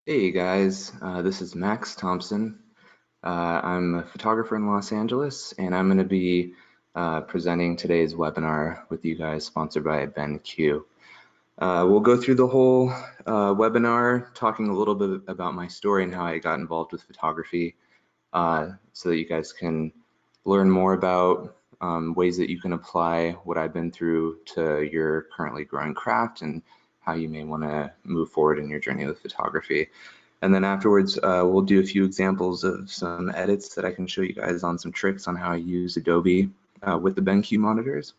Hey guys, this is Max Thompson. I'm a photographer in Los Angeles, and I'm going to be presenting today's webinar with you guys, sponsored by BenQ. We'll go through the whole webinar, talking a little bit about my story and how I got involved with photography, so that you guys can learn more about ways that you can apply what I've been through to your currently growing craft and how you may want to move forward in your journey with photography. And then afterwards, we'll do a few examples of some edits that I can show you guys on some tricks on how I use Adobe with the BenQ monitors.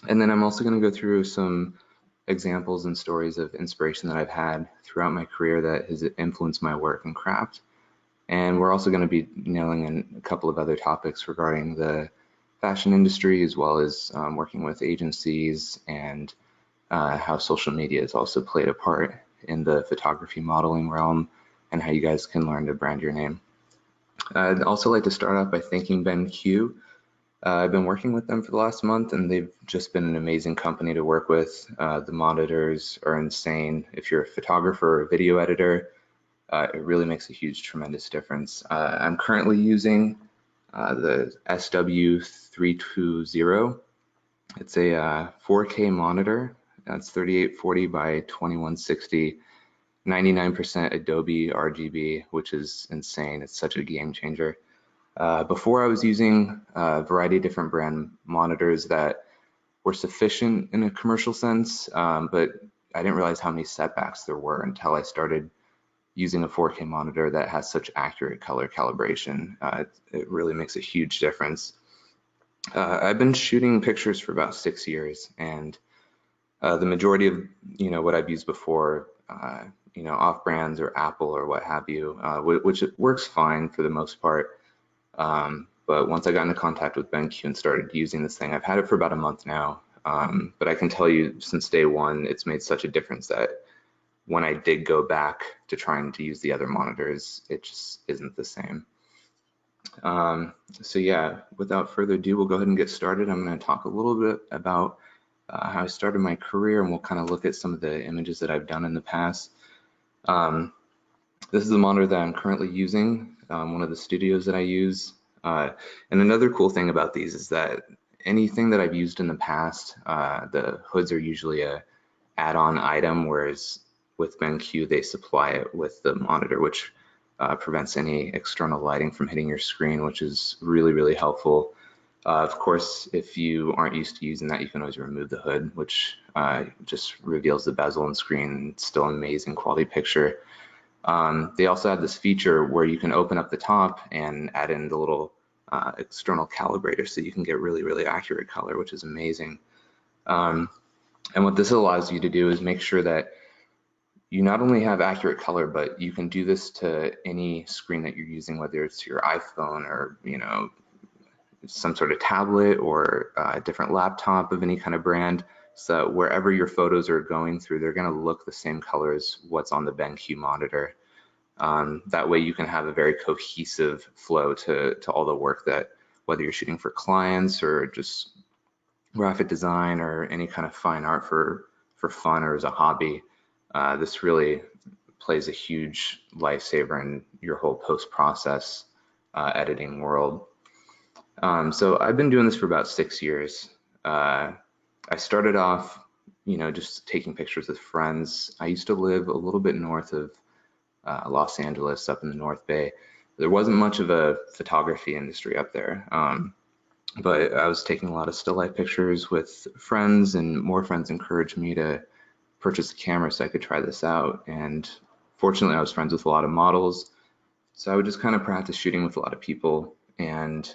And then I'm also going to go through some examples and stories of inspiration that I've had throughout my career that has influenced my work and craft. And we're also going to be nailing in a couple of other topics regarding the fashion industry, as well as working with agencies and how social media has also played a part in the photography modeling realm and how you guys can learn to brand your name. I'd also like to start off by thanking BenQ. I've been working with them for the last month, and they've just been an amazing company to work with. The monitors are insane. If you're a photographer or a video editor, it really makes a huge, tremendous difference. I'm currently using the SW320. It's a 4K monitor. That's 3840 by 2160, 99% Adobe RGB, which is insane. It's such a game changer. Before I was using a variety of different brand monitors that were sufficient in a commercial sense, but I didn't realize how many setbacks there were until I started using a 4K monitor that has such accurate color calibration. It really makes a huge difference. I've been shooting pictures for about 6 years, and the majority of what I've used before, off brands or Apple or what have you, which it works fine for the most part. But once I got into contact with BenQ and started using this thing, I've had it for about a month now. But I can tell you since day one, it's made such a difference that when I did go back to trying to use the other monitors, it just isn't the same. So yeah, without further ado, we'll go ahead and get started. I'm going to talk a little bit about how I started my career, and we'll kind of look at some of the images that I've done in the past. This is the monitor that I'm currently using, one of the studios that I use. And another cool thing about these is that anything that I've used in the past, the hoods are usually a add-on item, whereas with BenQ, they supply it with the monitor, which prevents any external lighting from hitting your screen, which is really, really helpful. Of course, if you aren't used to using that, you can always remove the hood, which just reveals the bezel and screen. It's still an amazing quality picture. They also have this feature where you can open up the top and add in the little external calibrator, so you can get really, really accurate color, which is amazing. And what this allows you to do is make sure that you not only have accurate color, but you can do this to any screen that you're using, whether it's your iPhone or some sort of tablet or a different laptop of any kind of brand. So wherever your photos are going through, they're going to look the same color as what's on the BenQ monitor. That way you can have a very cohesive flow to all the work that, whether you're shooting for clients or just graphic design or any kind of fine art for fun or as a hobby. This really plays a huge lifesaver in your whole post-process editing world. So I've been doing this for about 6 years. I started off, just taking pictures with friends. I used to live a little bit north of Los Angeles, up in the North Bay. There wasn't much of a photography industry up there, but I was taking a lot of still life pictures with friends, and more friends encouraged me to purchase a camera so I could try this out. And fortunately, I was friends with a lot of models, so I would just kind of practice shooting with a lot of people, and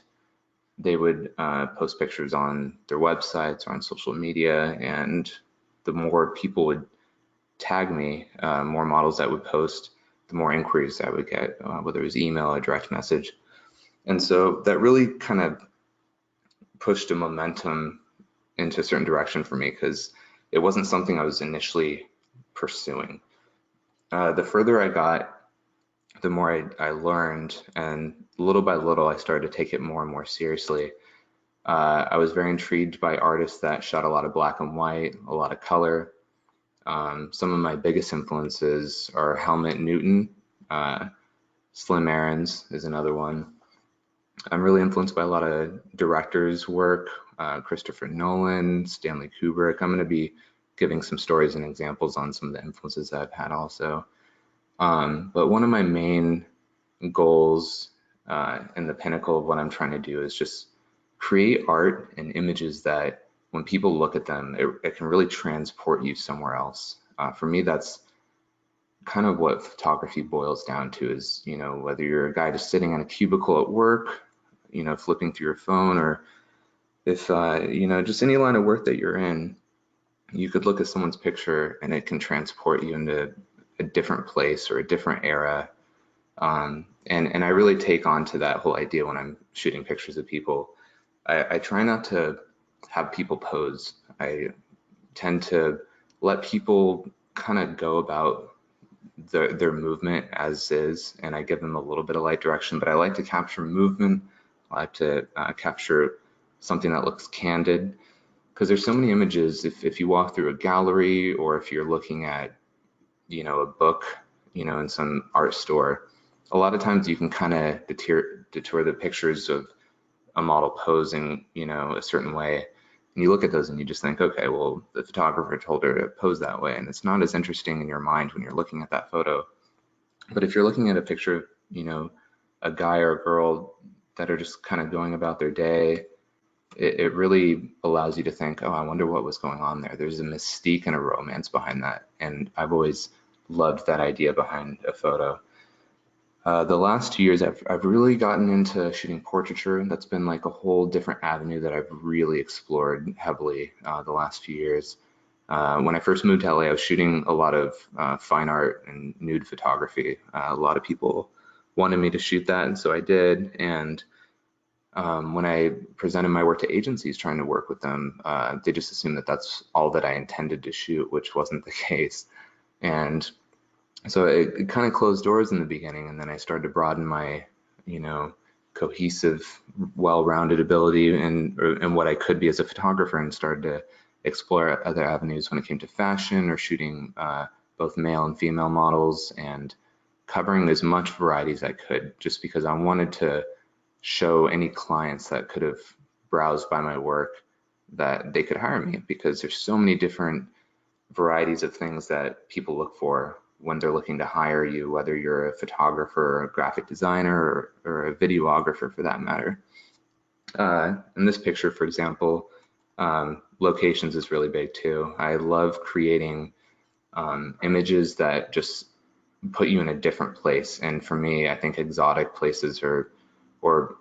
they would post pictures on their websites or on social media, and the more people would tag me, more models that would post, the more inquiries I would get, whether it was email or direct message. And so that really kind of pushed a momentum into a certain direction for me, because it wasn't something I was initially pursuing. The further I got, the more I learned, and little by little I started to take it more and more seriously. I was very intrigued by artists that shot a lot of black and white, a lot of color. Some of my biggest influences are Helmut Newton, Slim Aarons is another one. I'm really influenced by a lot of directors' work, Christopher Nolan, Stanley Kubrick. I'm going to be giving some stories and examples on some of the influences that I've had also. But one of my main goals and the pinnacle of what I'm trying to do is just create art and images that when people look at them, it can really transport you somewhere else. For me, that's kind of what photography boils down to is, you know, whether you're a guy just sitting in a cubicle at work, you know, flipping through your phone, or if, you know, just any line of work that you're in, you could look at someone's picture and it can transport you into a different place or a different era. And I really take on to that whole idea when I'm shooting pictures of people. I try not to have people pose. I tend to let people kind of go about their movement as is, and I give them a little bit of light direction, but I like to capture movement. I like to capture something that looks candid, because there's so many images. If you walk through a gallery, or if you're looking at, you know, a book, you know, in some art store, a lot of times you can kind of detour the pictures of a model posing, you know, a certain way. And you look at those and you just think, okay, well, the photographer told her to pose that way. And it's not as interesting in your mind when you're looking at that photo. But if you're looking at a picture of, you know, a guy or a girl that are just kind of going about their day, it really allows you to think, oh, I wonder what was going on there. There's a mystique and a romance behind that. And I've always loved that idea behind a photo. The last 2 years, I've really gotten into shooting portraiture. That's been like a whole different avenue that I've really explored heavily the last few years. When I first moved to LA, I was shooting a lot of fine art and nude photography. A lot of people wanted me to shoot that, and so I did. And when I presented my work to agencies trying to work with them, they just assumed that that's all that I intended to shoot, which wasn't the case. And so it kind of closed doors in the beginning, and then I started to broaden my, you know, cohesive, well-rounded ability and what I could be as a photographer, and started to explore other avenues when it came to fashion or shooting both male and female models, and covering as much variety as I could, just because I wanted to show any clients that could have browsed by my work that they could hire me, because there's so many different varieties of things that people look for when they're looking to hire you, whether you're a photographer or a graphic designer or a videographer for that matter. In this picture, for example, locations is really big too. I love creating images that just put you in a different place. And for me, I think exotic places or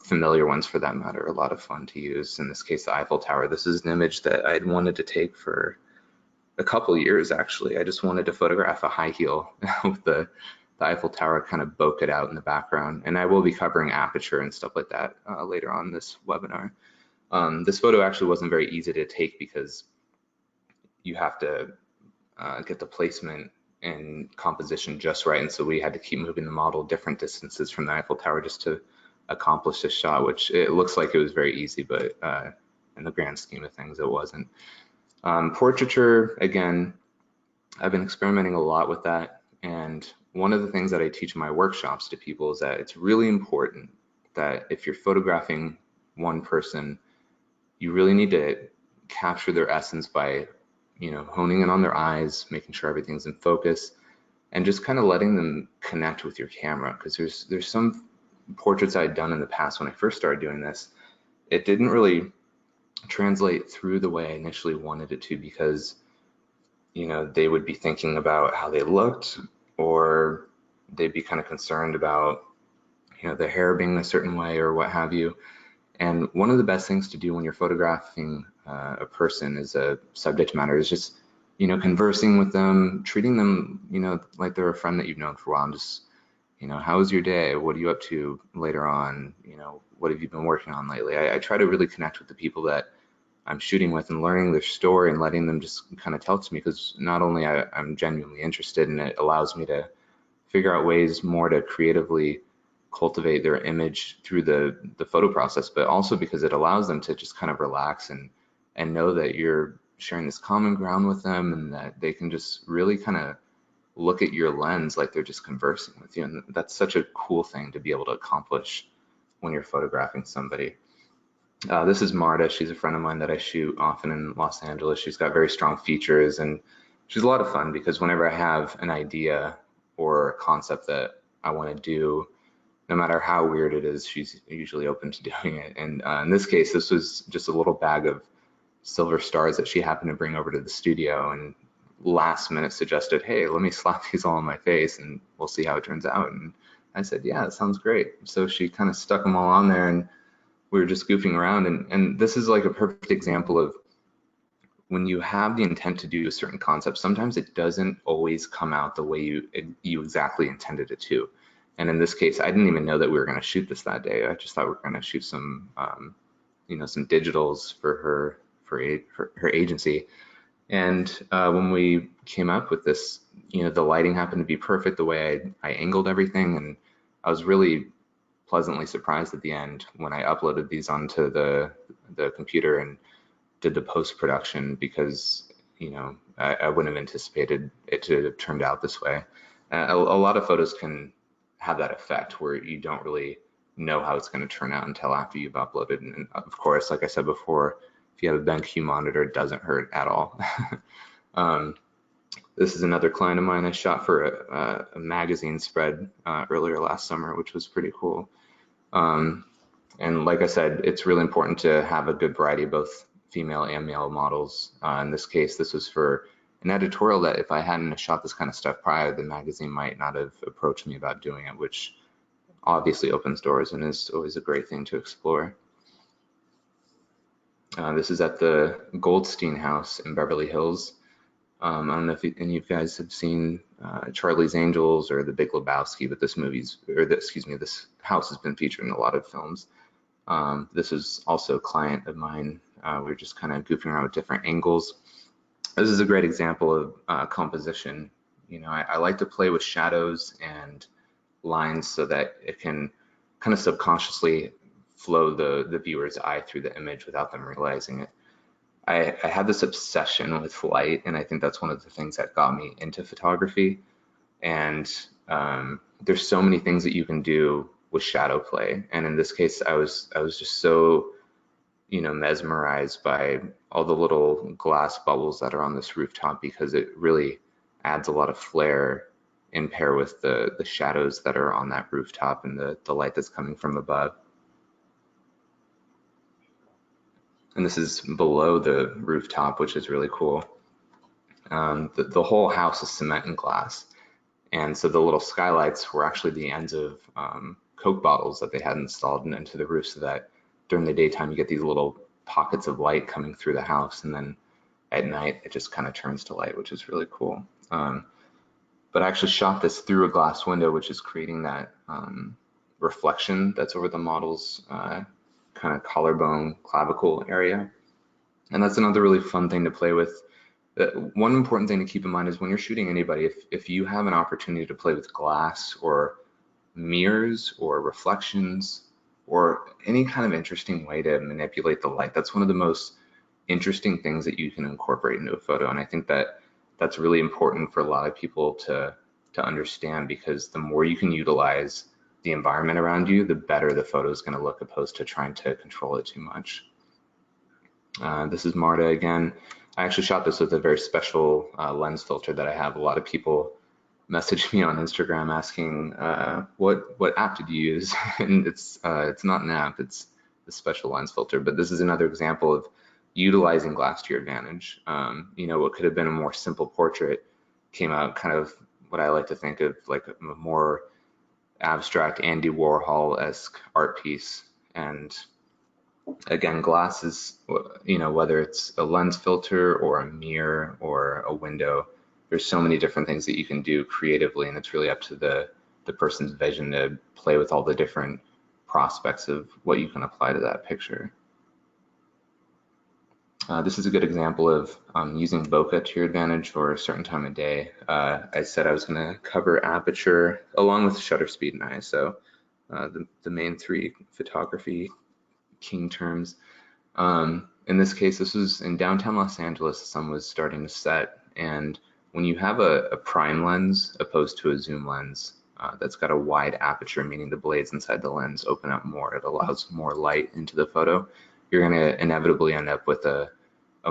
familiar ones for that matter, are a lot of fun to use. In this case, the Eiffel Tower. This is an image that I'd wanted to take for a couple years, actually. I just wanted to photograph a high heel with the Eiffel Tower kind of bokeh out in the background. And I will be covering Aperture and stuff like that later on this webinar. This photo actually wasn't very easy to take, because you have to get the placement and composition just right. And so we had to keep moving the model different distances from the Eiffel Tower just to accomplish this shot, which it looks like it was very easy, but in the grand scheme of things, it wasn't. Portraiture, again, I've been experimenting a lot with that. And one of the things that I teach in my workshops to people is that it's really important that if you're photographing one person, you really need to capture their essence by, you know, honing in on their eyes, making sure everything's in focus, and just kind of letting them connect with your camera. Because there's some portraits I'd done in the past when I first started doing this, it didn't really translate through the way I initially wanted it to, because, you know, they would be thinking about how they looked, or they'd be kind of concerned about, you know, their hair being a certain way or what have you. And one of the best things to do when you're photographing a person as a subject matter is just, you know, conversing with them, treating them, you know, like they're a friend that you've known for a while, and just, you know, how was your day? What are you up to later on? You know, what have you been working on lately? I try to really connect with the people that I'm shooting with and learning their story and letting them just kind of tell it to me, because not only I'm genuinely interested, and it allows me to figure out ways more to creatively cultivate their image through the photo process, but also because it allows them to just kind of relax and know that you're sharing this common ground with them, and that they can just really kind of look at your lens like they're just conversing with you. And that's such a cool thing to be able to accomplish when you're photographing somebody. This is Marta. She's a friend of mine that I shoot often in Los Angeles. She's got very strong features, and she's a lot of fun because whenever I have an idea or a concept that I want to do, no matter how weird it is, she's usually open to doing it. And in this case, this was just a little bag of silver stars that she happened to bring over to the studio, and last minute suggested, hey, let me slap these all on my face and we'll see how it turns out. And I said, yeah, that sounds great. So she kind of stuck them all on there, and we were just goofing around. And this is like a perfect example of when you have the intent to do a certain concept, sometimes it doesn't always come out the way you exactly intended it to. And in this case, I didn't even know that we were going to shoot this that day. I just thought we were going to shoot some, some digitals for her agency. And when we came up with this, the lighting happened to be perfect the way I angled everything, and I was really pleasantly surprised at the end when I uploaded these onto the computer and did the post-production, because I wouldn't have anticipated it to have turned out this way. A lot of photos can have that effect where you don't really know how it's going to turn out until after you've uploaded. And of course, like I said before, if you have a BenQ monitor, it doesn't hurt at all. This is another client of mine I shot for a magazine spread earlier last summer, which was pretty cool. And like I said, it's really important to have a good variety of both female and male models. In this case, this was for an editorial that if I hadn't shot this kind of stuff prior, the magazine might not have approached me about doing it, which obviously opens doors and is always a great thing to explore. This is at the Goldstein House in Beverly Hills. I don't know if any of you guys have seen Charlie's Angels or The Big Lebowski, but this house has been featured in a lot of films. This is also a client of mine. We were just kind of goofing around with different angles. This is a great example of composition. I like to play with shadows and lines so that it can kind of subconsciously flow the viewer's eye through the image without them realizing it. I have this obsession with light, and I think that's one of the things that got me into photography. And there's so many things that you can do with shadow play. And in this case, I was just so mesmerized by all the little glass bubbles that are on this rooftop, because it really adds a lot of flair in pair with the shadows that are on that rooftop and the light that's coming from above. And this is below the rooftop, which is really cool. The whole house is cement and glass. And so the little skylights were actually the ends of Coke bottles that they had installed into the roof, so that during the daytime you get these little pockets of light coming through the house, and then at night it just kind of turns to light, which is really cool. But I actually shot this through a glass window, which is creating that reflection that's over the model's kind of collarbone clavicle area. And that's another really fun thing to play with. One important thing to keep in mind is when you're shooting anybody, if you have an opportunity to play with glass or mirrors or reflections or any kind of interesting way to manipulate the light, that's one of the most interesting things that you can incorporate into a photo. And I think that that's really important for a lot of people to understand, because the more you can utilize the environment around you, the better the photo is going to look, opposed to trying to control it too much. This is Marta again. I actually shot this with a very special lens filter that I have. A lot of people message me on Instagram asking what app did you use? And it's not an app, it's a special lens filter. But this is another example of utilizing glass to your advantage. What could have been a more simple portrait came out kind of what I like to think of like a more abstract Andy Warhol-esque art piece. And again, glass is, whether it's a lens filter or a mirror or a window, there's so many different things that you can do creatively, and it's really up to the person's vision to play with all the different prospects of what you can apply to that picture. This is a good example of using bokeh to your advantage for a certain time of day. I said I was going to cover aperture along with shutter speed and ISO, the main three photography king terms. And in this case, this was in downtown Los Angeles. The sun was starting to set, and when you have a prime lens opposed to a zoom lens that's got a wide aperture, meaning the blades inside the lens open up more, it allows more light into the photo, you're going to inevitably end up with a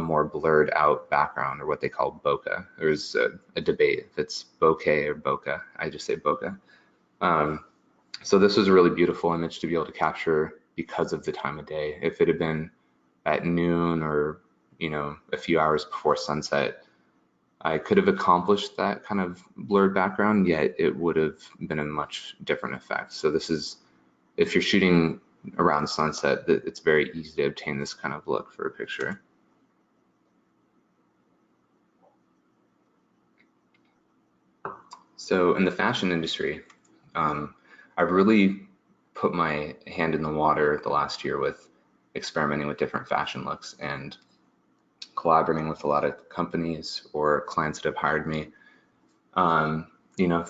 more blurred out background, or what they call bokeh. There's a debate if it's bokeh or bokeh. I just say bokeh. So this was a really beautiful image to be able to capture because of the time of day. If it had been at noon or, you know, a few hours before sunset, I could have accomplished that kind of blurred background, yet it would have been a much different effect. So this is, if you're shooting around sunset, it's very easy to obtain this kind of look for a picture. So in the fashion industry, I've really put my hand in the water the last year with experimenting with different fashion looks and collaborating with a lot of companies or clients that have hired me. You know,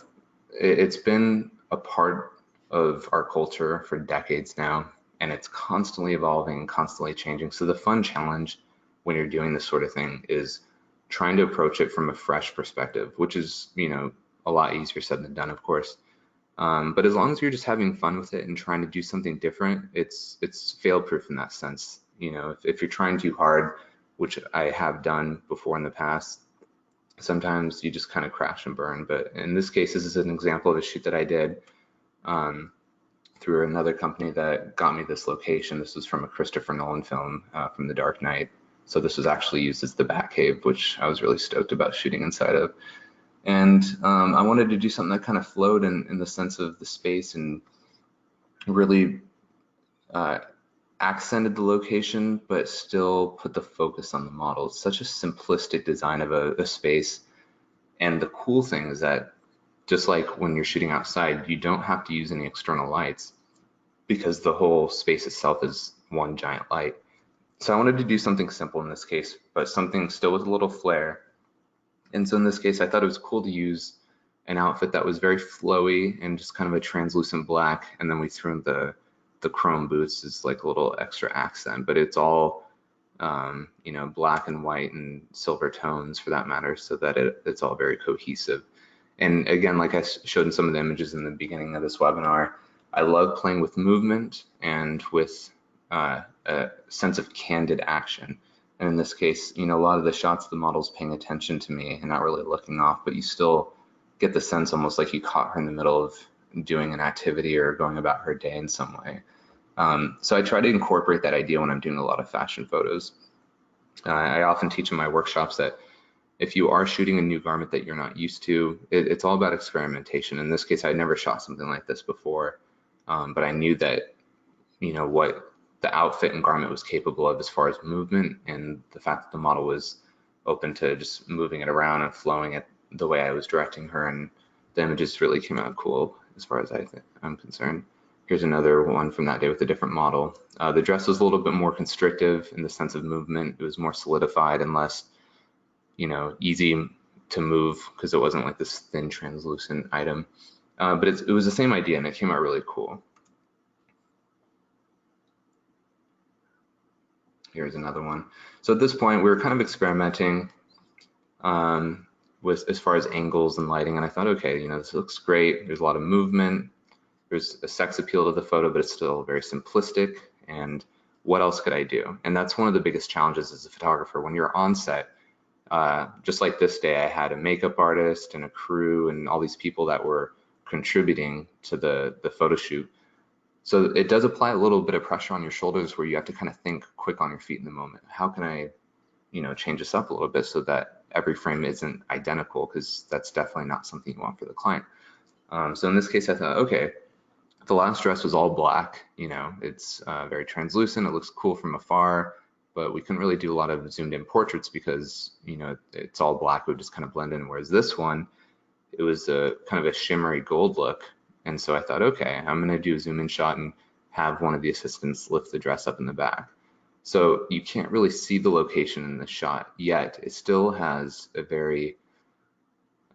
it's been a part of our culture for decades now, and it's constantly evolving, constantly changing. So the fun challenge when you're doing this sort of thing is trying to approach it from a fresh perspective, which is, you know, a lot easier said than done, of course. But as long as you're just having fun with it and trying to do something different, it's fail-proof in that sense. You know, if you're trying too hard, which I have done before in the past, sometimes you just kind of crash and burn. But in this case, this is an example of a shoot that I did through another company that got me this location. This was from a Christopher Nolan film from The Dark Knight. So this was actually used as the Batcave, which I was really stoked about shooting inside of. And I wanted to do something that kind of flowed in the sense of the space and really accented the location, but still put the focus on the model. It's such a simplistic design of a space. And the cool thing is that just like when you're shooting outside, you don't have to use any external lights because the whole space itself is one giant light. So I wanted to do something simple in this case, but something still with a little flair. And so in this case, I thought it was cool to use an outfit that was very flowy and just kind of a translucent black. And then we threw in the chrome boots as like a little extra accent, but it's all, you know, black and white and silver tones for that matter, so that it's all very cohesive. And again, like I showed in some of the images in the beginning of this webinar, I love playing with movement and with a sense of candid action. And in this case, you know, a lot of the shots, the model's paying attention to me and not really looking off, but you still get the sense almost like you caught her in the middle of doing an activity or going about her day in some way. So I try to incorporate that idea when I'm doing a lot of fashion photos. I often teach in my workshops that if you are shooting a new garment that you're not used to, it's all about experimentation. In this case, I'd never shot something like this before, but I knew that, you know, what the outfit and garment was capable of as far as movement, and the fact that the model was open to just moving it around and flowing it the way I was directing her, and the images really came out cool as far as I'm concerned. Here's another one from that day with a different model. The dress was a little bit more constrictive in the sense of movement. It was more solidified and less, you know, easy to move because it wasn't like this thin translucent item. But it was the same idea and it came out really cool. Here's another one. So at this point, we were kind of experimenting with as far as angles and lighting, and I thought, okay, you know, this looks great. There's a lot of movement. There's a sex appeal to the photo, but it's still very simplistic. And what else could I do? And that's one of the biggest challenges as a photographer. When you're on set, just like this day, I had a makeup artist and a crew and all these people that were contributing to the photo shoot. So it does apply a little bit of pressure on your shoulders where you have to kind of think quick on your feet in the moment. How can I, you know, change this up a little bit so that every frame isn't identical, because that's definitely not something you want for the client. So in this case, I thought, okay, the last dress was all black, you know, it's very translucent, it looks cool from afar, but we couldn't really do a lot of zoomed in portraits because, you know, it's all black, it would just kind of blend in, whereas this one, it was a kind of a shimmery gold look. And so I thought, okay, I'm going to do a zoom in shot and have one of the assistants lift the dress up in the back. So you can't really see the location in the shot yet. It still has a very,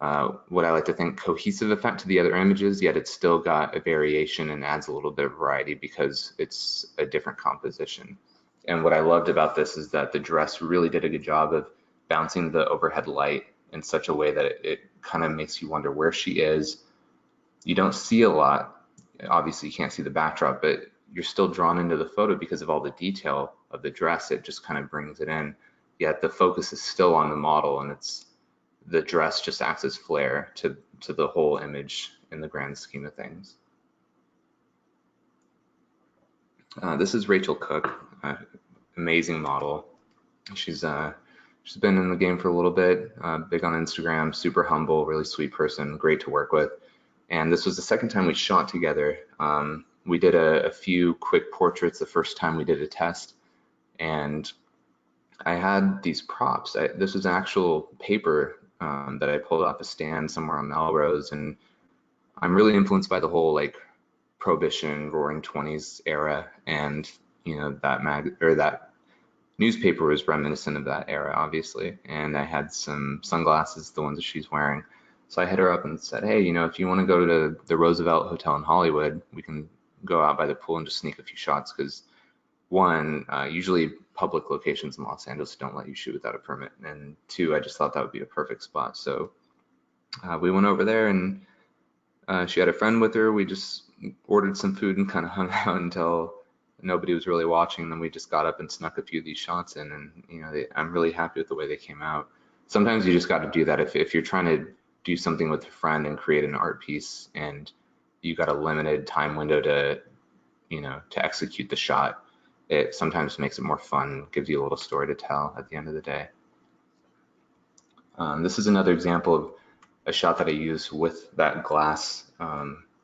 what I like to think, cohesive effect to the other images, yet it's still got a variation and adds a little bit of variety because it's a different composition. And what I loved about this is that the dress really did a good job of bouncing the overhead light in such a way that it kind of makes you wonder where she is. You don't see a lot. Obviously, you can't see the backdrop, but you're still drawn into the photo because of all the detail of the dress. It just kind of brings it in. Yet the focus is still on the model, and the dress just acts as flair to the whole image in the grand scheme of things. This is Rachel Cooke, amazing model. She's been in the game for a little bit, big on Instagram, super humble, really sweet person, great to work with. And this was the second time we shot together. We did a few quick portraits the first time we did a test, and I had these props. This was actual paper that I pulled off a stand somewhere on Melrose, and I'm really influenced by the whole like Prohibition, Roaring '20s era, and you know that newspaper was reminiscent of that era, obviously. And I had some sunglasses, the ones that she's wearing. So I hit her up and said, hey, you know, if you want to go to the Roosevelt Hotel in Hollywood, we can go out by the pool and just sneak a few shots, because one, usually public locations in Los Angeles don't let you shoot without a permit, and two, I just thought that would be a perfect spot. So we went over there, and she had a friend with her. We just ordered some food and kind of hung out until nobody was really watching. Then we just got up and snuck a few of these shots in, and you know, I'm really happy with the way they came out. Sometimes you just got to do that if you're trying to do something with a friend and create an art piece, and you got a limited time window to, you know, to execute the shot. It sometimes makes it more fun, gives you a little story to tell at the end of the day. This is another example of a shot that I used with that glass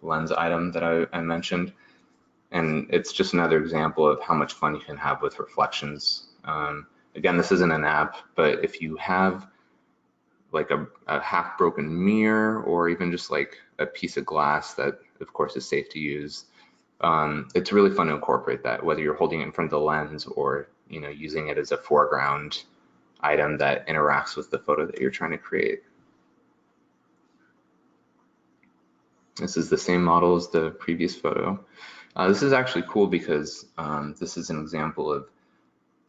lens item that I mentioned. And it's just another example of how much fun you can have with reflections. Again, this isn't an app, but if you have like a half broken mirror, or even just like a piece of glass that of course is safe to use, it's really fun to incorporate that, whether you're holding it in front of the lens or, you know, using it as a foreground item that interacts with the photo that you're trying to create. This is the same model as the previous photo. This is actually cool because this is an example of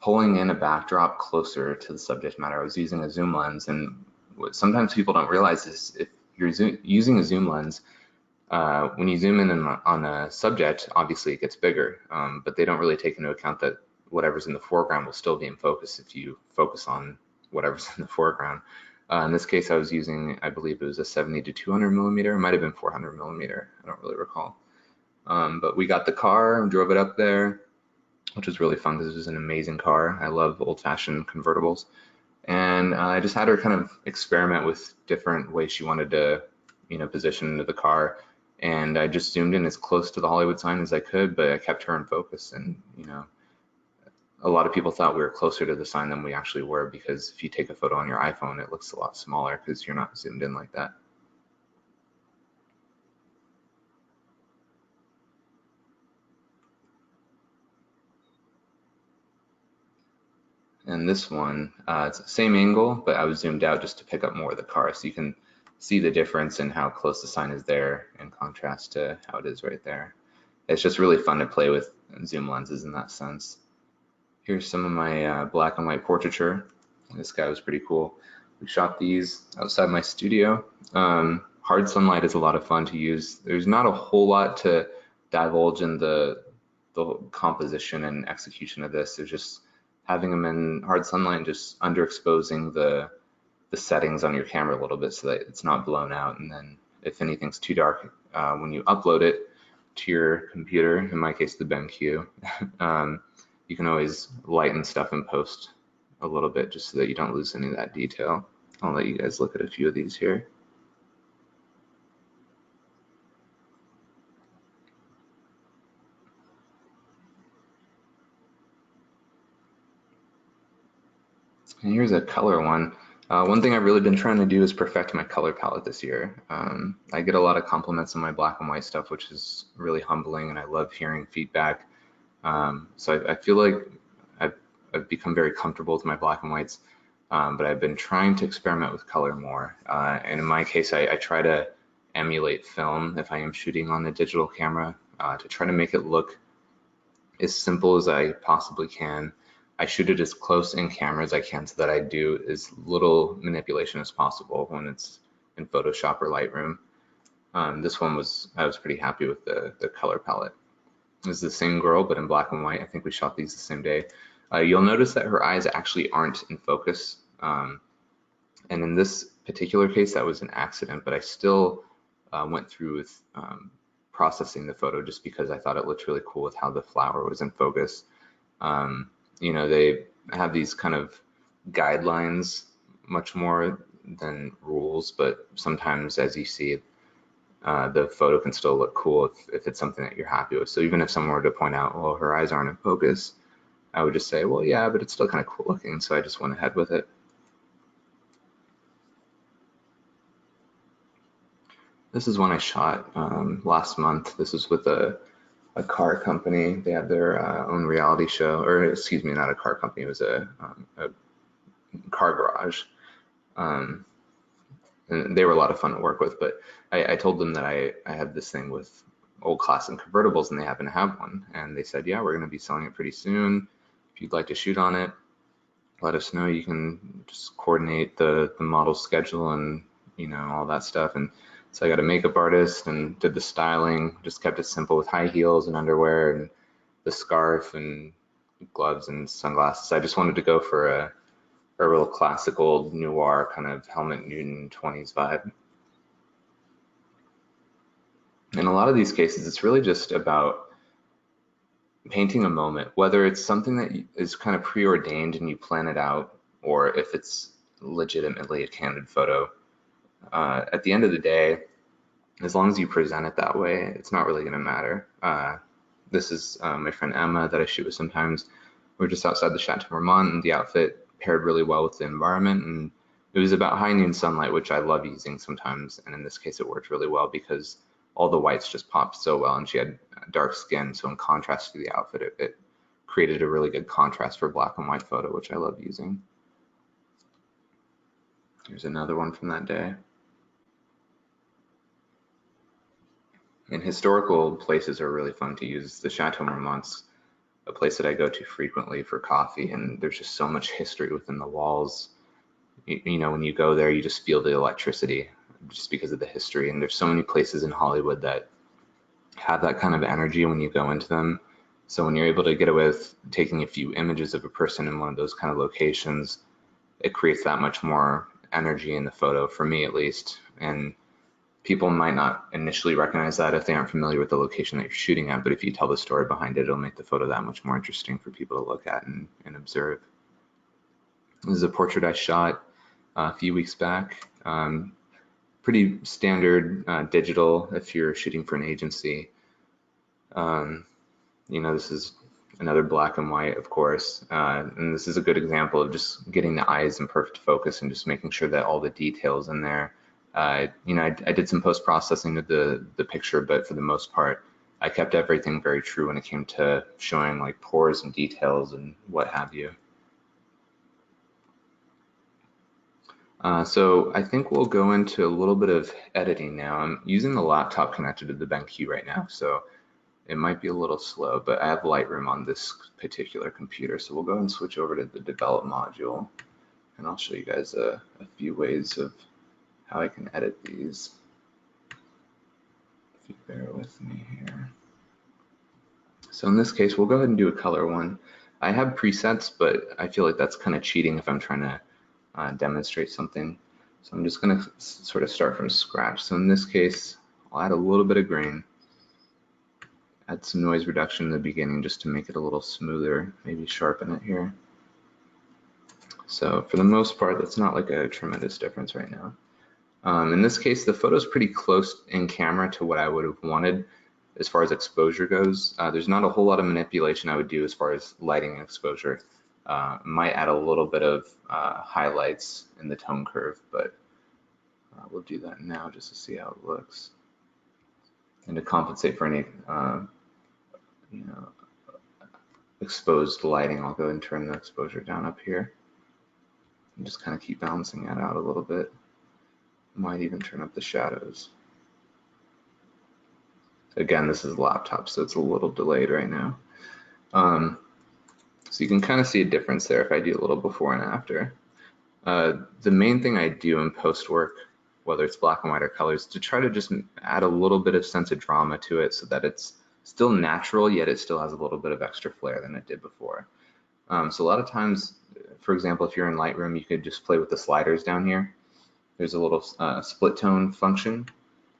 pulling in a backdrop closer to the subject matter. I was using a zoom lens, and what sometimes people don't realize is if you're using a zoom lens, when you zoom in on a subject, obviously it gets bigger, but they don't really take into account that whatever's in the foreground will still be in focus if you focus on whatever's in the foreground. In this case, I was using, I believe it was a 70 to 200 millimeter. It might have been 400 millimeter. I don't really recall. But we got the car and drove it up there, which was really fun because it was an amazing car. I love old-fashioned convertibles. And I just had her kind of experiment with different ways she wanted to, you know, position into the car. And I just zoomed in as close to the Hollywood sign as I could, but I kept her in focus. And, you know, a lot of people thought we were closer to the sign than we actually were, because if you take a photo on your iPhone, it looks a lot smaller because you're not zoomed in like that. And this one, it's the same angle, but I was zoomed out just to pick up more of the car, so you can see the difference in how close the sign is there in contrast to how it is right there. It's just really fun to play with zoom lenses in that sense. Here's some of my black and white portraiture. This guy was pretty cool. We shot these outside my studio. Hard sunlight is a lot of fun to use. There's not a whole lot to divulge in the composition and execution of this. There's just having them in hard sunlight and just underexposing the settings on your camera a little bit so that it's not blown out. And then if anything's too dark, when you upload it to your computer, in my case the BenQ, you can always lighten stuff in post a little bit just so that you don't lose any of that detail. I'll let you guys look at a few of these here. And here's a color one. One thing I've really been trying to do is perfect my color palette this year. I get a lot of compliments on my black and white stuff, which is really humbling, and I love hearing feedback. So I feel like I've become very comfortable with my black and whites, but I've been trying to experiment with color more. And in my case, I try to emulate film if I am shooting on a digital camera, to try to make it look as simple as I possibly can. I shoot it as close in camera as I can so that I do as little manipulation as possible when it's in Photoshop or Lightroom. This one I was pretty happy with the color palette. This is the same girl, but in black and white. I think we shot these the same day. You'll notice that her eyes actually aren't in focus. And in this particular case, that was an accident, but I still went through with processing the photo just because I thought it looked really cool with how the flower was in focus. You know, they have these kind of guidelines much more than rules, but sometimes, as you see, the photo can still look cool if it's something that you're happy with. So even if someone were to point out, well, her eyes aren't in focus, I would just say, well, yeah, but it's still kind of cool looking. So I just went ahead with it. This is one I shot last month. This was with a car company. They had their own reality show, or excuse me, not a car company. It was a car garage. And they were a lot of fun to work with, but I told them that I had this thing with old classic convertibles and they happen to have one. And they said, yeah, we're going to be selling it pretty soon. If you'd like to shoot on it, let us know. You can just coordinate the model schedule and, you know, all that stuff. And so I got a makeup artist and did the styling, just kept it simple with high heels and underwear and the scarf and gloves and sunglasses. I just wanted to go for a real classical noir kind of Helmut Newton 20s vibe. In a lot of these cases, it's really just about painting a moment, whether it's something that is kind of preordained and you plan it out, or if it's legitimately a candid photo. At the end of the day, as long as you present it that way, it's not really going to matter. This is my friend Emma that I shoot with sometimes. We're just outside the Chateau Marmont, and the outfit paired really well with the environment, and it was about high noon sunlight, which I love using sometimes, and in this case it worked really well because all the whites just popped so well, and she had dark skin, so in contrast to the outfit, it created a really good contrast for black and white photo, which I love using. Here's another one from that day. And historical places are really fun to use. The Chateau Marmont's a place that I go to frequently for coffee, and there's just so much history within the walls. You know, when you go there, you just feel the electricity just because of the history. And there's so many places in Hollywood that have that kind of energy when you go into them. So when you're able to get away with taking a few images of a person in one of those kind of locations, it creates that much more energy in the photo, for me at least. And people might not initially recognize that if they aren't familiar with the location that you're shooting at, but if you tell the story behind it, it'll make the photo that much more interesting for people to look at and observe. This is a portrait I shot a few weeks back. Pretty standard digital if you're shooting for an agency. You know, this is another black and white, of course, and this is a good example of just getting the eyes in perfect focus and just making sure that all the details in there. You know, I did some post-processing of the picture, but for the most part, I kept everything very true when it came to showing like pores and details and what have you. So I think we'll go into a little bit of editing now. I'm using the laptop connected to the BenQ right now, so it might be a little slow, but I have Lightroom on this particular computer, so we'll go and switch over to the develop module, and I'll show you guys a few ways of how I can edit these. If you bear with me here. So in this case, we'll go ahead and do a color one. I have presets, but I feel like that's kind of cheating if I'm trying to demonstrate something. So I'm just going to sort of start from scratch. So in this case, I'll add a little bit of grain, add some noise reduction in the beginning just to make it a little smoother, maybe sharpen it here. So for the most part, that's not like a tremendous difference right now. In this case, the photo is pretty close in camera to what I would have wanted as far as exposure goes. There's not a whole lot of manipulation I would do as far as lighting and exposure. Might add a little bit of highlights in the tone curve, but we'll do that now just to see how it looks. And to compensate for any you know, exposed lighting, I'll go and turn the exposure down up here and just kind of keep balancing that out a little bit. Might even turn up the shadows. Again, this is a laptop, so it's a little delayed right now. So you can kind of see a difference there if I do a little before and after. The main thing I do in post work, whether it's black and white or colors, to try to just add a little bit of sense of drama to it so that it's still natural, yet it still has a little bit of extra flair than it did before. So a lot of times, for example, if you're in Lightroom, you could just play with the sliders down here. There's a little split tone function.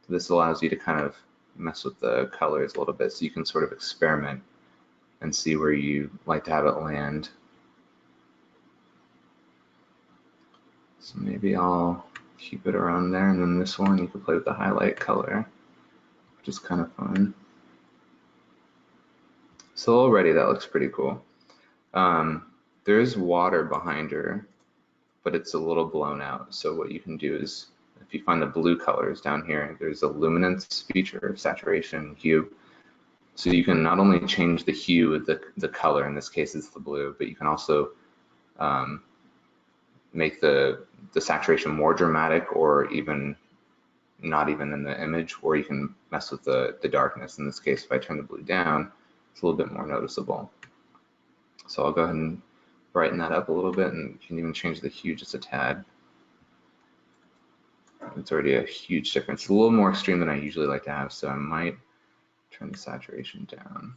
This allows you to kind of mess with the colors a little bit so you can sort of experiment and see where you like to have it land. So maybe I'll keep it around there, and then this one you can play with the highlight color, which is kind of fun. So already that looks pretty cool. There is water behind her, but it's a little blown out. So what you can do is, if you find the blue colors down here, there's a luminance feature, saturation, hue. So you can not only change the hue of the color, in this case it's the blue, but you can also make the saturation more dramatic, or even not even in the image, or you can mess with the darkness. In this case, if I turn the blue down, it's a little bit more noticeable. So I'll go ahead and brighten that up a little bit, and you can even change the hue just a tad. It's already a huge difference. It's a little more extreme than I usually like to have, so I might turn the saturation down.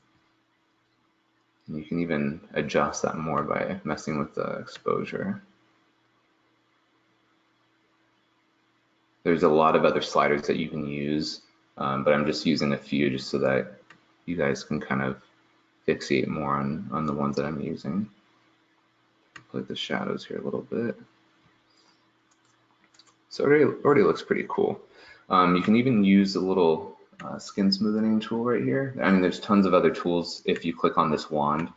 And you can even adjust that more by messing with the exposure. There's a lot of other sliders that you can use, but I'm just using a few just so that you guys can kind of fixate more on the ones that I'm using. Play the shadows here a little bit. So it already looks pretty cool. You can even use a little skin smoothing tool right here. I mean, there's tons of other tools if you click on this wand.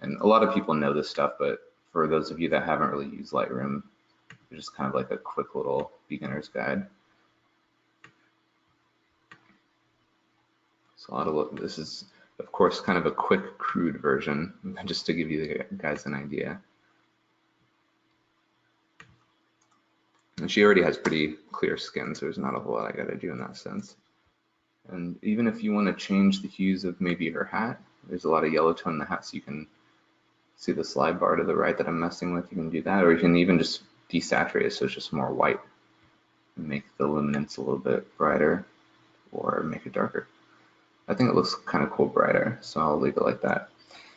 And a lot of people know this stuff, but for those of you that haven't really used Lightroom, it's just kind of like a quick little beginner's guide. So this is, of course, kind of a quick, crude version, just to give you guys an idea. And she already has pretty clear skin, so there's not a whole lot I got to do in that sense. And even if you want to change the hues of maybe her hat, there's a lot of yellow tone in the hat, so you can see the slide bar to the right that I'm messing with. You can do that, or you can even just desaturate it so it's just more white and make the luminance a little bit brighter, or make it darker. I think it looks kind of cool brighter, so I'll leave it like that.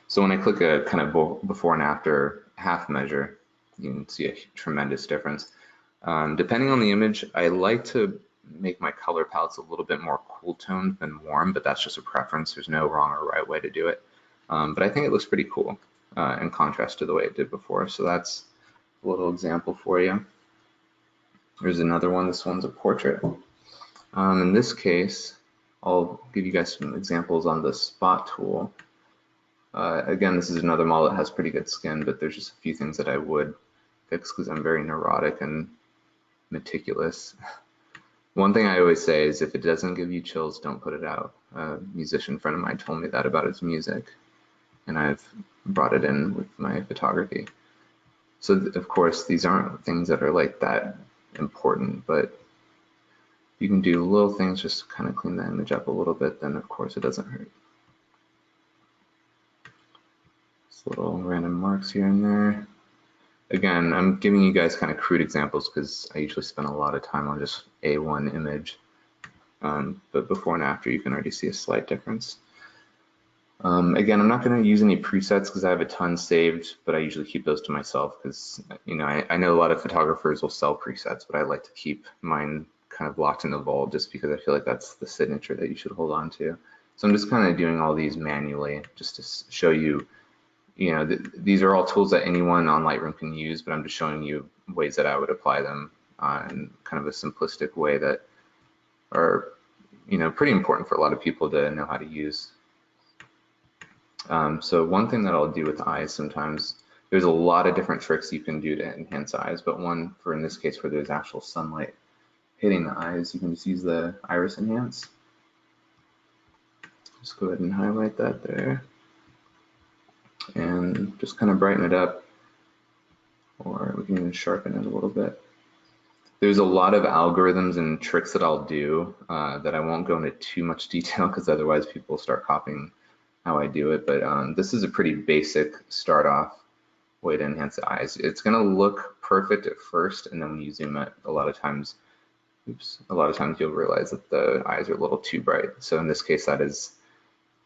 So when I click a kind of before and after half measure, you can see a tremendous difference. Depending on the image, I like to make my color palettes a little bit more cool toned than warm, but that's just a preference. There's no wrong or right way to do it. But I think it looks pretty cool in contrast to the way it did before. So that's a little example for you. There's another one. This one's a portrait. In this case, I'll give you guys some examples on the spot tool. Again, this is another model that has pretty good skin, but there's just a few things that I would fix because I'm very neurotic and meticulous. One thing I always say is if it doesn't give you chills, don't put it out. A musician friend of mine told me that about his music, and I've brought it in with my photography. So of course, these aren't things that are like that important, but you can do little things just to kind of clean the image up a little bit, then of course it doesn't hurt. Just little random marks here and there. Again, I'm giving you guys kind of crude examples because I usually spend a lot of time on just A1 image. But before and after, you can already see a slight difference. Again, I'm not going to use any presets because I have a ton saved, but I usually keep those to myself because, you know, I know a lot of photographers will sell presets, but I like to keep mine kind of locked in the vault just because I feel like that's the signature that you should hold on to. So I'm just kind of doing all these manually just to show you, you know, these are all tools that anyone on Lightroom can use, but I'm just showing you ways that I would apply them in kind of a simplistic way that are, you know, pretty important for a lot of people to know how to use. So one thing that I'll do with eyes sometimes, there's a lot of different tricks you can do to enhance eyes, but one for in this case where there's actual sunlight hitting the eyes, you can just use the iris enhance. Just go ahead and highlight that there and just kind of brighten it up, or we can even sharpen it a little bit. There's a lot of algorithms and tricks that I'll do that I won't go into too much detail because otherwise people will start copying how I do it, but this is a pretty basic start off way to enhance the eyes. It's going to look perfect at first, and then when you zoom it, a lot of times you'll realize that the eyes are a little too bright. So in this case, that is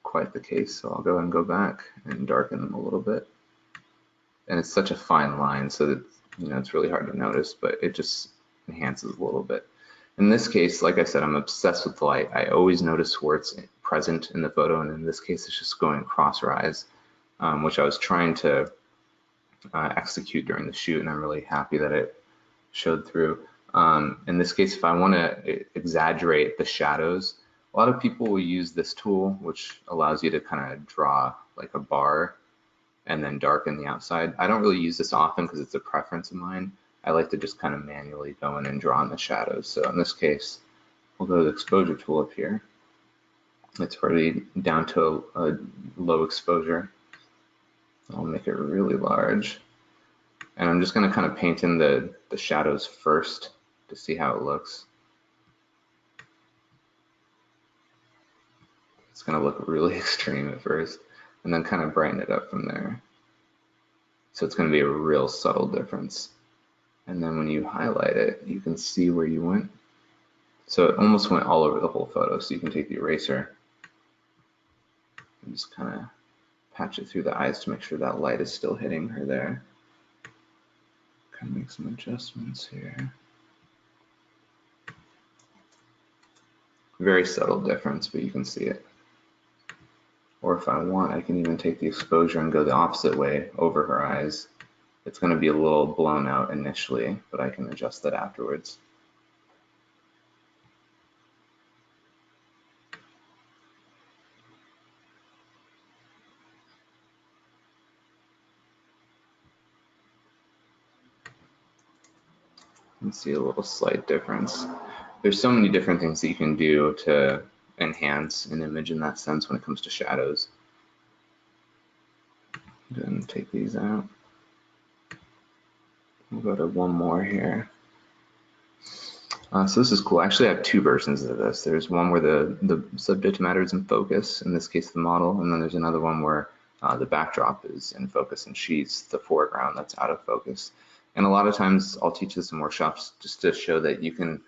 quite the case. So I'll go and go back and darken them a little bit. And it's such a fine line, so that it's really hard to notice, but it just enhances a little bit. In this case, like I said, I'm obsessed with the light. I always notice where it's present in the photo, and in this case, it's just going across her eyes, which I was trying to execute during the shoot, and I'm really happy that it showed through. In this case, if I want to exaggerate the shadows, a lot of people will use this tool, which allows you to kind of draw like a bar and then darken the outside. I don't really use this often because it's a preference of mine. I like to just kind of manually go in and draw in the shadows. So in this case, we'll go to the exposure tool up here. It's already down to a low exposure. I'll make it really large. And I'm just going to kind of paint in the shadows first to see how it looks. It's going to look really extreme at first, and then kind of brighten it up from there. So it's going to be a real subtle difference. And then when you highlight it, you can see where you went. So it almost went all over the whole photo. So you can take the eraser and just kind of patch it through the eyes to make sure that light is still hitting her there. Kind of make some adjustments here. Very subtle difference, but you can see it. Or if I want, I can even take the exposure and go the opposite way over her eyes. It's going to be a little blown out initially, but I can adjust that afterwards. You can see a little slight difference. There's so many different things that you can do to enhance an image in that sense when it comes to shadows. Then take these out. We'll go to one more here. So this is cool. Actually, I have two versions of this. There's one where the subject matter is in focus, in this case the model, and then there's another one where the backdrop is in focus and she's the foreground that's out of focus. And a lot of times I'll teach this in workshops just to show that you can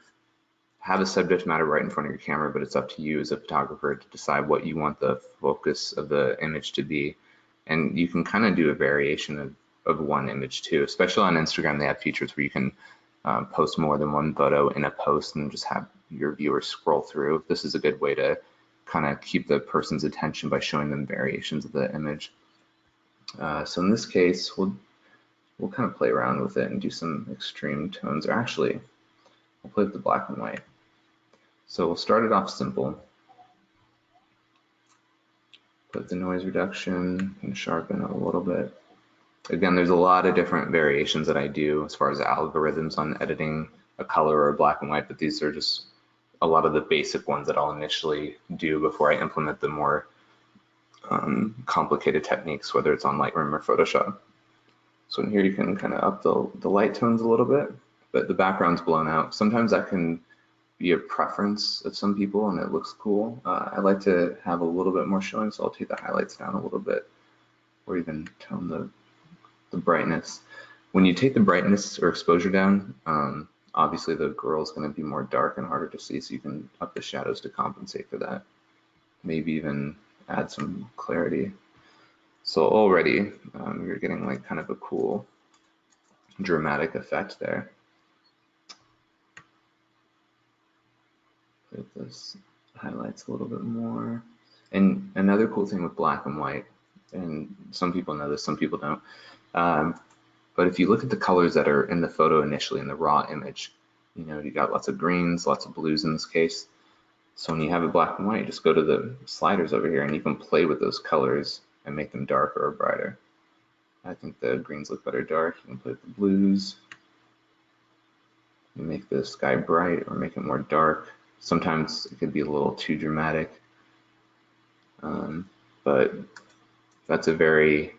have a subject matter right in front of your camera, but it's up to you as a photographer to decide what you want the focus of the image to be. And you can kind of do a variation of one image too, especially on Instagram. They have features where you can post more than one photo in a post and just have your viewers scroll through. This is a good way to kind of keep the person's attention by showing them variations of the image. So in this case, we'll kind of play around with it and do some extreme tones. Or actually, we'll play with the black and white. So we'll start it off simple. Put the noise reduction and sharpen it a little bit. Again, there's a lot of different variations that I do as far as algorithms on editing a color or a black and white, but these are just a lot of the basic ones that I'll initially do before I implement the more complicated techniques, whether it's on Lightroom or Photoshop. So in here you can kind of up the light tones a little bit, but the background's blown out. Sometimes that can be a preference of some people and it looks cool. I like to have a little bit more showing, so I'll take the highlights down a little bit or even tone the brightness. When you take the brightness or exposure down, obviously the girl's going to be more dark and harder to see, so you can up the shadows to compensate for that. Maybe even add some clarity. So already you're getting like kind of a cool dramatic effect there. Put this highlights a little bit more. And another cool thing with black and white, and some people know this, some people don't, but if you look at the colors that are in the photo initially in the raw image, you got lots of greens, lots of blues in this case. So when you have it black and white, just go to the sliders over here and you can play with those colors and make them darker or brighter. I think the greens look better dark. You can play with the blues. You make the sky bright or make it more dark. Sometimes it could be a little too dramatic, but that's a very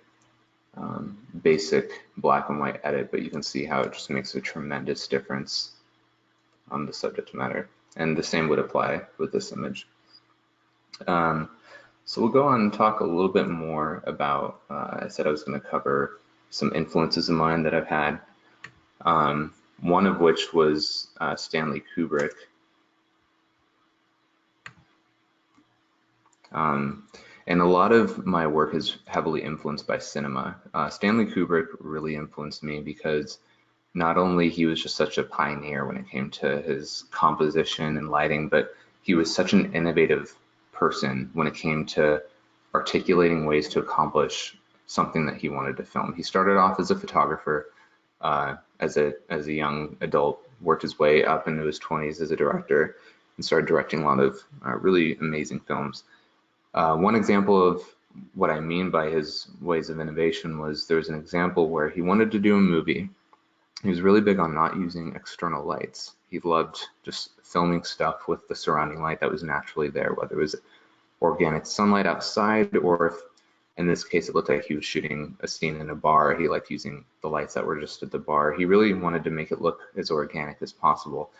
basic black and white edit, but you can see how it just makes a tremendous difference on the subject matter. And the same would apply with this image. So we'll go on and talk a little bit more about, I said I was going to cover some influences of mine that I've had, one of which was Stanley Kubrick. And a lot of my work is heavily influenced by cinema. Stanley Kubrick really influenced me because not only he was just such a pioneer when it came to his composition and lighting, but he was such an innovative person when it came to articulating ways to accomplish something that he wanted to film. He started off as a photographer, as a young adult, worked his way up into his 20s as a director, and started directing a lot of really amazing films. One example of what I mean by his ways of innovation was there was an example where he wanted to do a movie. He was really big on not using external lights. He loved just filming stuff with the surrounding light that was naturally there, whether it was organic sunlight outside, or if in this case it looked like he was shooting a scene in a bar. He liked using the lights that were just at the bar. He really wanted to make it look as organic as possible.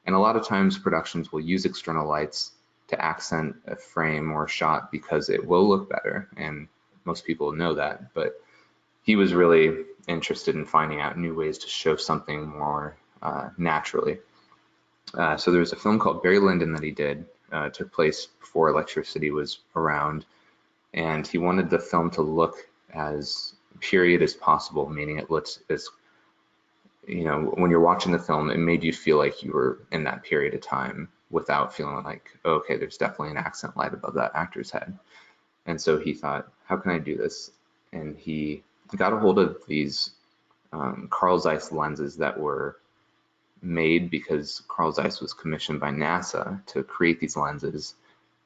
And a lot of times productions will use external lights to accent a frame or a shot because it will look better, and most people know that, but he was really interested in finding out new ways to show something more naturally. So there was a film called Barry Lyndon that he did. It took place before electricity was around, and he wanted the film to look as period as possible, meaning it looks as, you know, when you're watching the film, it made you feel like you were in that period of time without feeling like, oh, okay, there's definitely an accent light above that actor's head. And so he thought, how can I do this? And he got a hold of these Carl Zeiss lenses that were made because Carl Zeiss was commissioned by NASA to create these lenses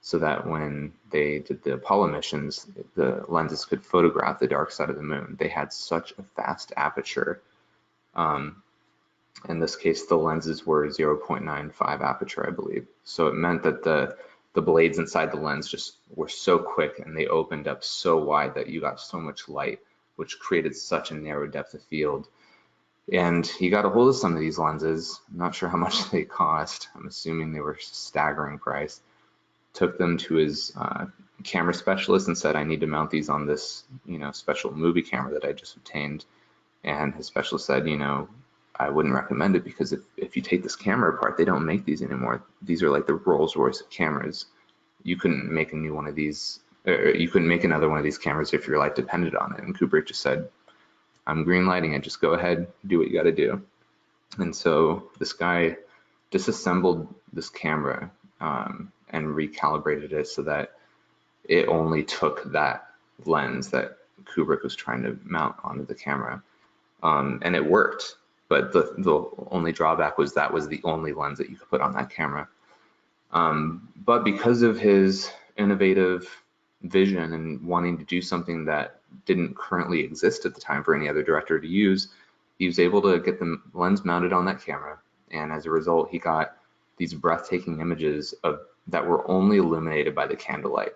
so that when they did the Apollo missions, the lenses could photograph the dark side of the moon. They had such a fast aperture. In this case, the lenses were 0.95 aperture, I believe. So it meant that the blades inside the lens just were so quick and they opened up so wide that you got so much light, which created such a narrow depth of field. And he got a hold of some of these lenses. I'm not sure how much they cost. I'm assuming they were a staggering price. Took them to his camera specialist and said, I need to mount these on this, you know, special movie camera that I just obtained. And his specialist said, you know, I wouldn't recommend it because if you take this camera apart, they don't make these anymore. These are like the Rolls Royce of cameras. You couldn't make a new one of these, or you couldn't make another one of these cameras if your life depended on it. And Kubrick just said, I'm green lighting it, just go ahead, do what you got to do. And so this guy disassembled this camera and recalibrated it so that it only took that lens that Kubrick was trying to mount onto the camera. And it worked, but the only drawback was that was the only lens that you could put on that camera. But because of his innovative vision and wanting to do something that didn't currently exist at the time for any other director to use, he was able to get the lens mounted on that camera. And as a result, he got these breathtaking images that were only illuminated by the candlelight.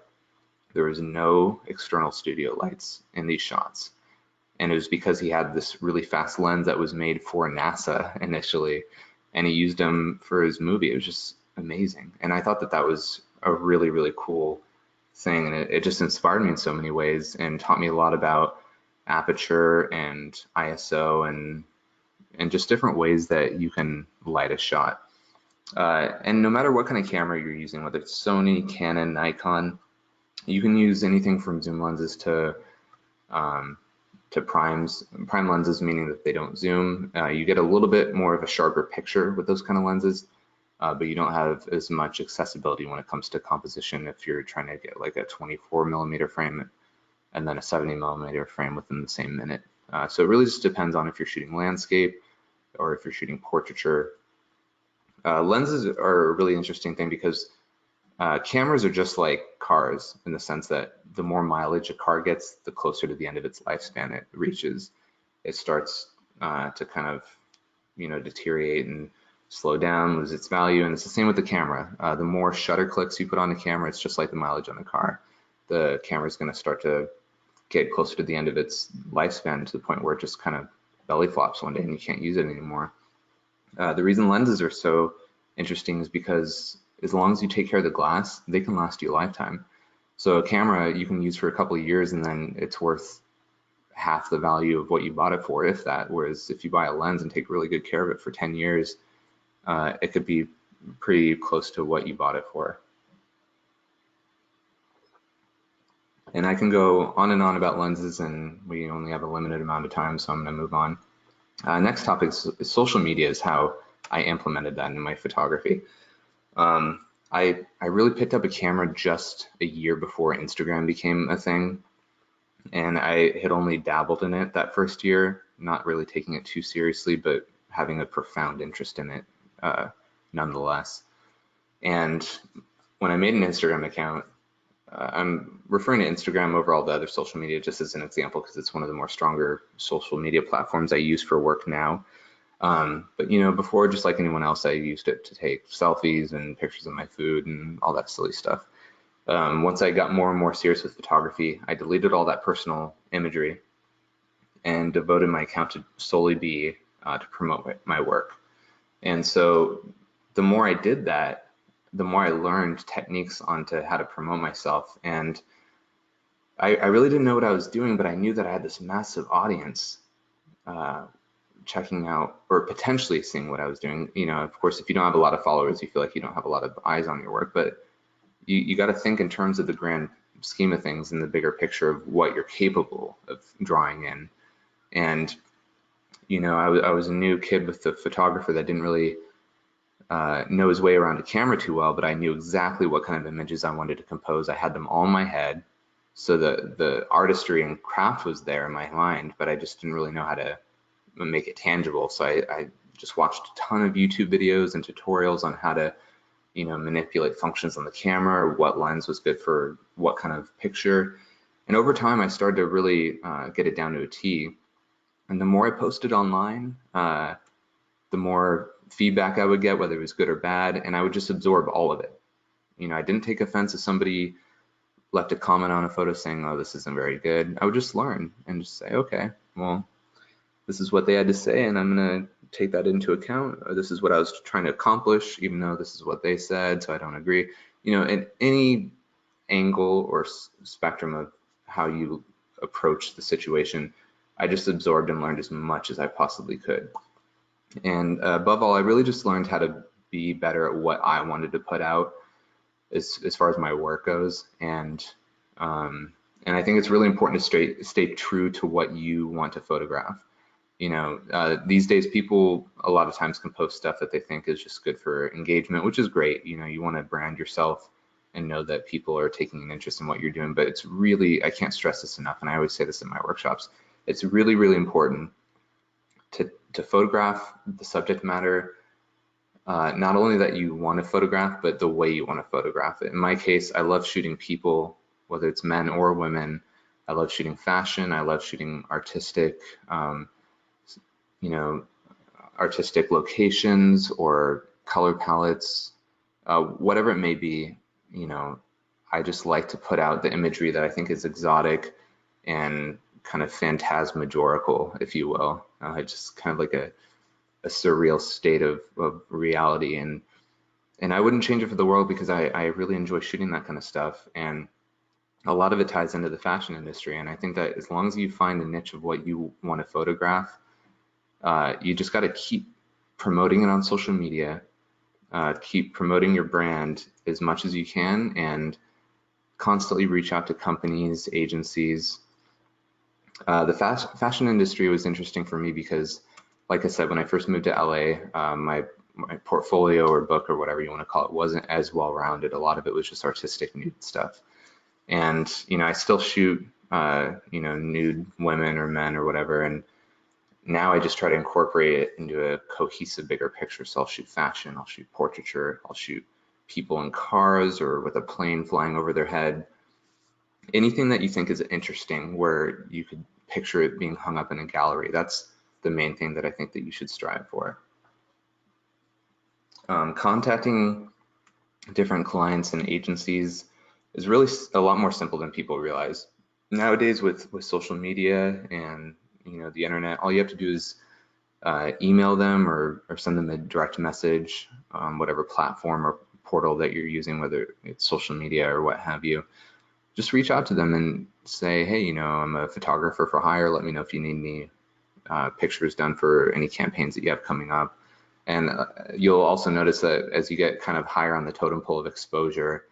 There was no external studio lights in these shots. And it was because he had this really fast lens that was made for NASA initially, and he used them for his movie. It was just amazing. And I thought that that was a really, really cool thing. And it just inspired me in so many ways and taught me a lot about aperture and ISO and just different ways that you can light a shot. And no matter what kind of camera you're using, whether it's Sony, Canon, Nikon, you can use anything from zoom lenses to prime lenses, meaning that they don't zoom. You get a little bit more of a sharper picture with those kind of lenses, but you don't have as much accessibility when it comes to composition if you're trying to get like a 24mm frame and then a 70mm frame within the same minute. So it really just depends on if you're shooting landscape or if you're shooting portraiture. Lenses are a really interesting thing because cameras are just like cars in the sense that the more mileage a car gets, the closer to the end of its lifespan it reaches. It starts to kind of, you know, deteriorate and slow down, lose its value, and it's the same with the camera. The more shutter clicks you put on the camera, it's just like the mileage on a car. The camera is going to start to get closer to the end of its lifespan to the point where it just kind of belly flops one day and you can't use it anymore. The reason lenses are so interesting is because as long as you take care of the glass, they can last you a lifetime. So a camera you can use for a couple of years and then it's worth half the value of what you bought it for, if that. Whereas if you buy a lens and take really good care of it for 10 years, it could be pretty close to what you bought it for. And I can go on and on about lenses, and we only have a limited amount of time, so I'm going to move on. Next topic is social media, is how I implemented that in my photography. I really picked up a camera just a year before Instagram became a thing, and I had only dabbled in it that first year, not really taking it too seriously, but having a profound interest in it nonetheless. And when I made an Instagram account, I'm referring to Instagram over all the other social media just as an example because it's one of the more stronger social media platforms I use for work now. But you know, before, just like anyone else, I used it to take selfies and pictures of my food and all that silly stuff. Once I got more and more serious with photography, I deleted all that personal imagery and devoted my account to solely be to promote my work. And so the more I did that, the more I learned techniques onto how to promote myself. And I really didn't know what I was doing, but I knew that I had this massive audience checking out or potentially seeing what I was doing. You know, of course, if you don't have a lot of followers, you feel like you don't have a lot of eyes on your work, but you got to think in terms of the grand scheme of things and the bigger picture of what you're capable of drawing in. And, you know, I was a new kid with the photographer that didn't really know his way around a camera too well, but I knew exactly what kind of images I wanted to compose. I had them all in my head. So the artistry and craft was there in my mind, but I just didn't really know how to make it tangible. So I just watched a ton of YouTube videos and tutorials on how to, you know, manipulate functions on the camera, or what lens was good for what kind of picture. And over time, I started to really get it down to a T. And the more I posted online, the more feedback I would get, whether it was good or bad, and I would just absorb all of it. You know, I didn't take offense if somebody left a comment on a photo saying, oh, this isn't very good. I would just learn and just say, okay, well, this is what they had to say, and I'm going to take that into account. Or this is what I was trying to accomplish, even though this is what they said, so I don't agree. You know, in any angle or spectrum of how you approach the situation, I just absorbed and learned as much as I possibly could. And above all, I really just learned how to be better at what I wanted to put out as far as my work goes. And I think it's really important to stay true to what you want to photograph. You know, these days people a lot of times can post stuff that they think is just good for engagement, which is great. You know, you want to brand yourself and know that people are taking an interest in what you're doing. But it's really, I can't stress this enough, and I always say this in my workshops, it's really, really important to photograph the subject matter, not only that you want to photograph, but the way you want to photograph it. In my case, I love shooting people, whether it's men or women. I love shooting fashion. I love shooting artistic, you know, artistic locations or color palettes, whatever it may be. You know, I just like to put out the imagery that I think is exotic and kind of phantasmagorical, if you will. Just kind of like a surreal state of reality, and I wouldn't change it for the world because I really enjoy shooting that kind of stuff, and a lot of it ties into the fashion industry. And I think that as long as you find a niche of what you want to photograph, you just got to keep promoting it on social media, keep promoting your brand as much as you can, and constantly reach out to companies, agencies. The fashion industry was interesting for me because, like I said, when I first moved to LA, my portfolio or book or whatever you want to call it wasn't as well-rounded. A lot of it was just artistic nude stuff. And, you know, I still shoot, you know, nude women or men or whatever. And now I just try to incorporate it into a cohesive, bigger picture. So I'll shoot fashion, I'll shoot portraiture, I'll shoot people in cars or with a plane flying over their head. Anything that you think is interesting where you could picture it being hung up in a gallery, that's the main thing that I think that you should strive for. Contacting different clients and agencies is really a lot more simple than people realize. Nowadays with social media and, you know, the internet, all you have to do is email them or send them a direct message on whatever platform or portal that you're using, whether it's social media or what have you. just reach out to them and say, hey, you know, I'm a photographer for hire. Let me know if you need any pictures done for any campaigns that you have coming up. And you'll also notice that as you get kind of higher on the totem pole of exposure,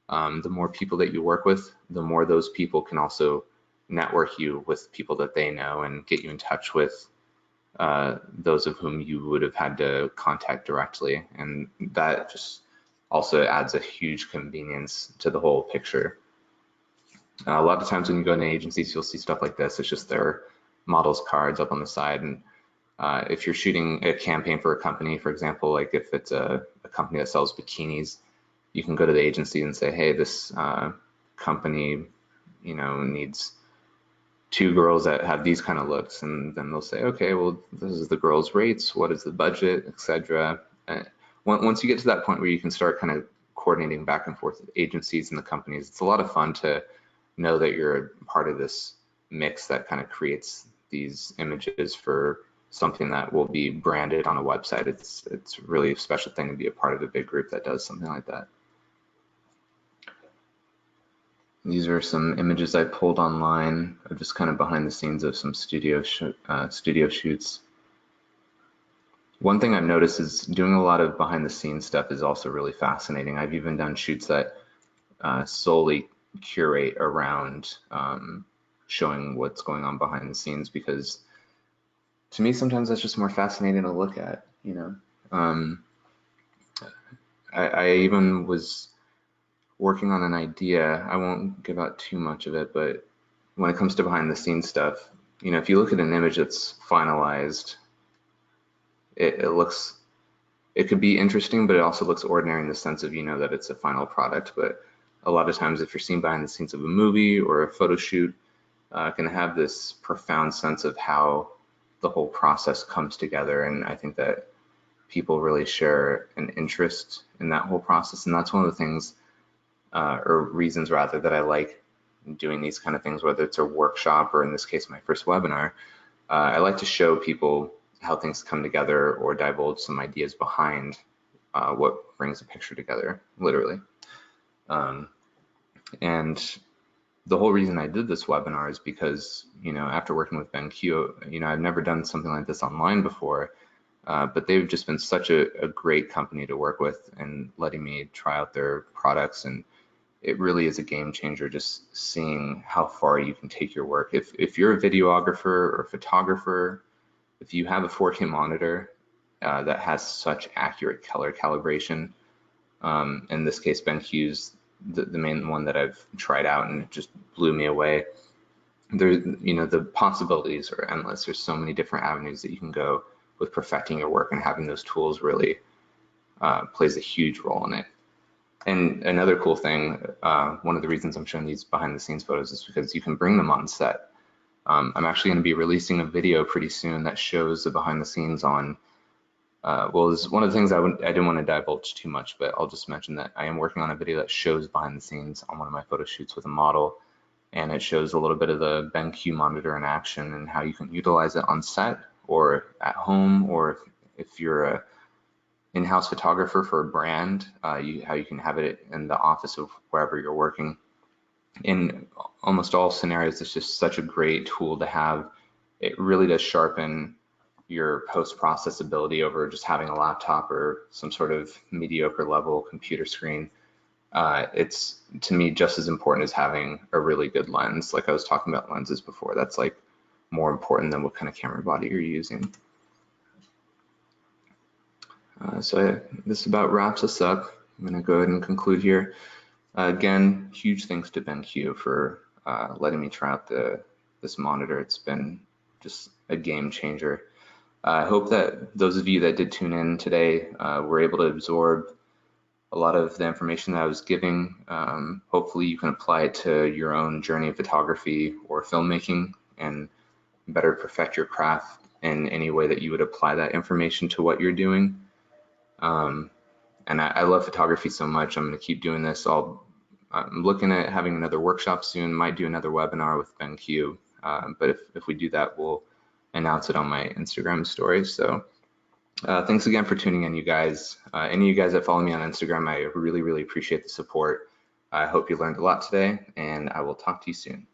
the more people that you work with, the more those people can also network you with people that they know and get you in touch with those of whom you would have had to contact directly. And that just also adds a huge convenience to the whole picture. A lot of times when you go into agencies, you'll see stuff like this. It's just their models cards up on the side. And if you're shooting a campaign for a company, for example, like if it's a company that sells bikinis, you can go to the agency and say, hey, this company, you know, needs 2 girls that have these kind of looks, and then they'll say, okay, well, this is the girls' rates, what is the budget, etc. Once you get to that point where you can start kind of coordinating back and forth with agencies and the companies, it's a lot of fun to know that you're part of this mix that kind of creates these images for something that will be branded on a website. It's really a special thing to be a part of a big group that does something like that. These are some images I pulled online of just kind of behind the scenes of some studio shoots. One thing I've noticed is doing a lot of behind the scenes stuff is also really fascinating. I've even done shoots that solely curate around showing what's going on behind the scenes, because to me sometimes that's just more fascinating to look at, you know. I even was working on an idea. I won't give out too much of it, but when it comes to behind the scenes stuff, you know, if you look at an image that's finalized, it could be interesting, but it also looks ordinary in the sense of, you know, that it's a final product. But a lot of times if you're seeing behind the scenes of a movie or a photo shoot, it can have this profound sense of how the whole process comes together. And I think that people really share an interest in that whole process. And that's one of the things, or reasons rather, that I like doing these kind of things, whether it's a workshop or in this case, my first webinar. I like to show people how things come together or divulge some ideas behind what brings a picture together, literally. And the whole reason I did this webinar is because, you know, after working with BenQ, you know, I've never done something like this online before, but they've just been such a great company to work with and letting me try out their products. And it really is a game changer just seeing how far you can take your work. If you're a videographer or a photographer, if you have a 4K monitor that has such accurate color calibration, in this case BenQ's the main one that I've tried out and it just blew me away. There, you know, the possibilities are endless. There's so many different avenues that you can go with perfecting your work, and having those tools really plays a huge role in it. And another cool thing, one of the reasons I'm showing these behind the scenes photos is because you can bring them on set. I'm actually going to be releasing a video pretty soon that shows the behind the scenes on, well, it's one of the things I didn't want to divulge too much, but I'll just mention that I am working on a video that shows behind the scenes on one of my photo shoots with a model, and it shows a little bit of the BenQ monitor in action and how you can utilize it on set or at home, or if you're a in-house photographer for a brand, how you can have it in the office of wherever you're working. In almost all scenarios, it's just such a great tool to have. It really does sharpen your post-process ability over just having a laptop or some sort of mediocre level computer screen. It's, to me, just as important as having a really good lens. Like I was talking about lenses before, that's like more important than what kind of camera body you're using. So this about wraps us up. I'm going to go ahead and conclude here. Again, huge thanks to BenQ for letting me try out this monitor. It's been just a game changer. I hope that those of you that did tune in today were able to absorb a lot of the information that I was giving. Hopefully you can apply it to your own journey of photography or filmmaking and better perfect your craft in any way that you would apply that information to what you're doing. And I love photography so much. I'm going to keep doing this. I'm looking at having another workshop soon, might do another webinar with BenQ, but if we do that, we'll announce it on my Instagram story. So thanks again for tuning in, you guys. Any of you guys that follow me on Instagram, I really, really appreciate the support. I hope you learned a lot today, and I will talk to you soon.